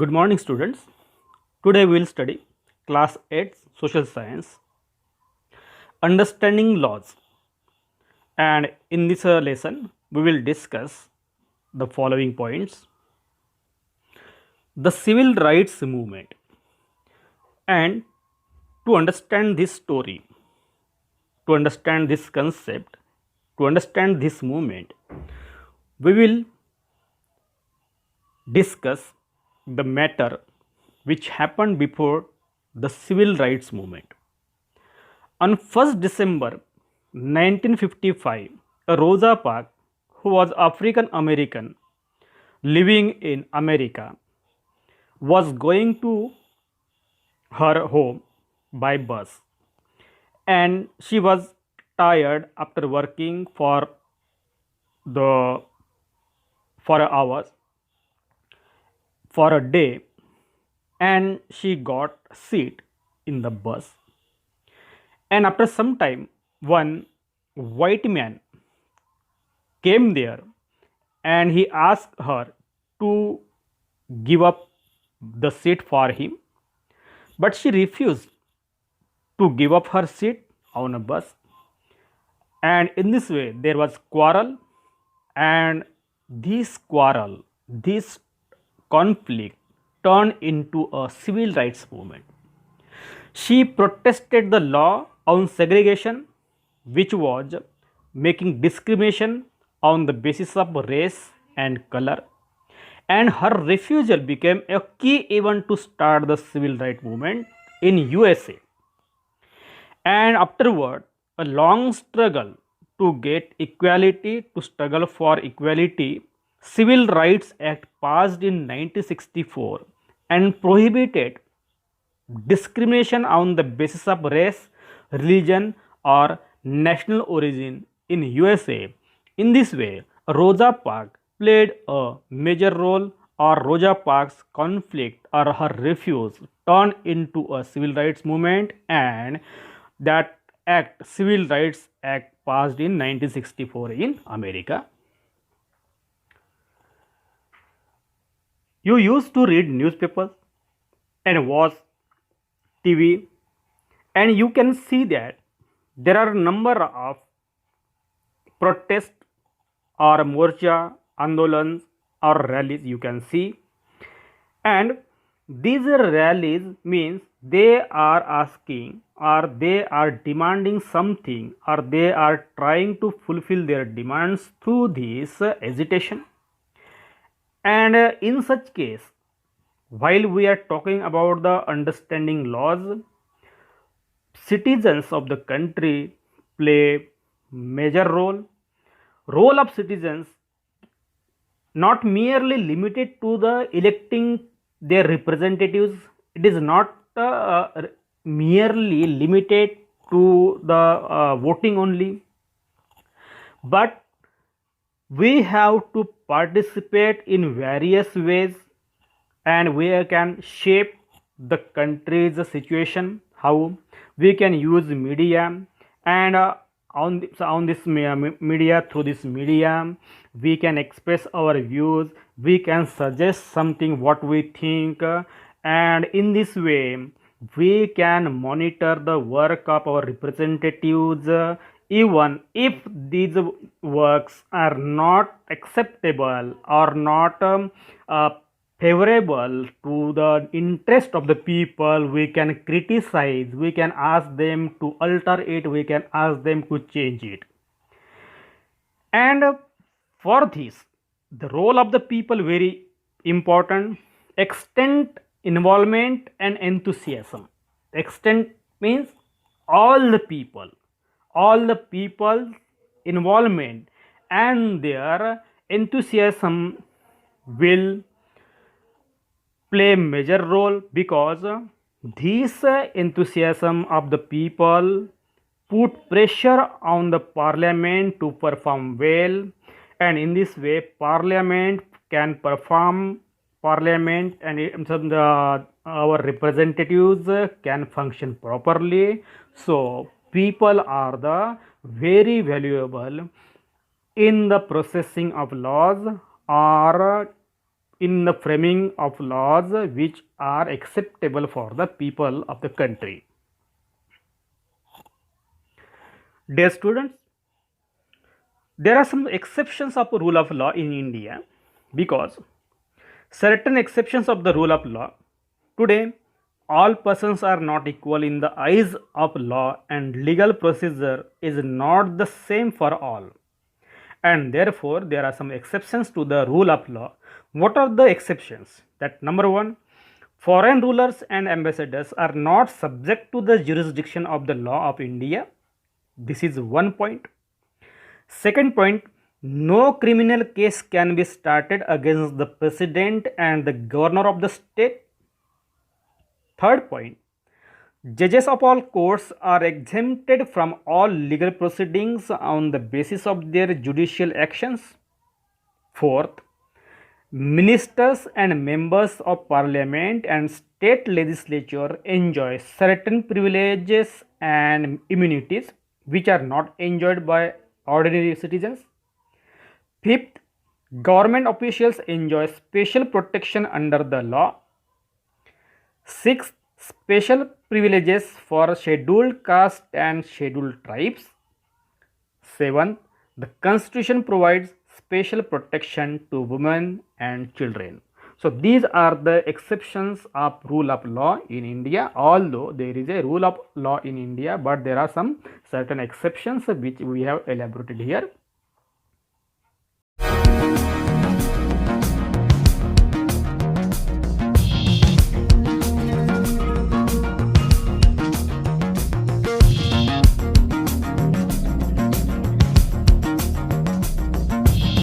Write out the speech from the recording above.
Good morning, students. Today we will study Class 8 Social Science, Understanding Laws. And in this lesson, we will discuss the following points: the civil rights movement. And to understand this story, to understand this concept, to understand this movement, we will discuss the matter which happened before the civil rights movement. On 1st December 1955, Rosa Parks, who was African American living in America, was going to her home by bus, and she was tired after working the for hours for a day, and she got seat in the bus. And after some time, one white man came there and he asked her to give up the seat for him, but she refused to give up her seat on a bus. And in this way, there was quarrel, and this conflict turned into a civil rights movement. She protested the law on segregation, which was making discrimination on the basis of race and color, and her refusal became a key event to start the civil rights movement in USA. And afterward, a long struggle to get equality, to struggle for equality, Civil Rights Act passed in 1964 and prohibited discrimination on the basis of race, religion, or national origin in USA. In this way, Rosa Parks played a major role, or Rosa Parks' conflict or her refuse turned into a civil rights movement, and that act, Civil Rights Act, passed in 1964 in America. You used to read newspapers and watch TV, and you can see that there are a number of protests or morcha, andolans or rallies you can see. And these rallies means they are asking, or they are demanding something, or they are trying to fulfill their demands through this agitation. And in such case, while we are talking about the understanding laws, citizens of the country play major role of citizens not merely limited to the electing their representatives. It is not merely limited to the voting only, but we have to participate in various ways, and we can shape the country's situation. How we can use media, and on this media, through this media we can express our views, we can suggest something what we think, and in this way we can monitor the work of our representatives, even if these works are not acceptable or not favorable to the interest of the people. We can criticize, we can ask them to alter it, we can ask them to change it. And for this, the role of the people very important. Extent, involvement and enthusiasm. Extent means all the people involvement and their enthusiasm will play major role, because this enthusiasm of the people put pressure on the parliament to perform well, and in this way parliament can perform, parliament and our representatives can function properly. So people are the very valuable in the processing of laws, or in the framing of laws which are acceptable for the people of the country. Dear students, there are some exceptions of rule of law in India because certain exceptions of the rule of law. Today, all persons are not equal in the eyes of law, and legal procedure is not the same for all. And therefore, there are some exceptions to the rule of law. What are the exceptions? That number one, foreign rulers and ambassadors are not subject to the jurisdiction of the law of India. This is one point. Second point, no criminal case can be started against the president and the governor of the state. Third point, judges of all courts are exempted from all legal proceedings on the basis of their judicial actions. Fourth, ministers and members of parliament and state legislature enjoy certain privileges and immunities which are not enjoyed by ordinary citizens. Fifth, government officials enjoy special protection under the law. Sixth, special privileges for scheduled caste and scheduled tribes. Seventh, the constitution provides special protection to women and children. So these are the exceptions of rule of law in India. Although there is a rule of law in India, but there are some certain exceptions which we have elaborated here.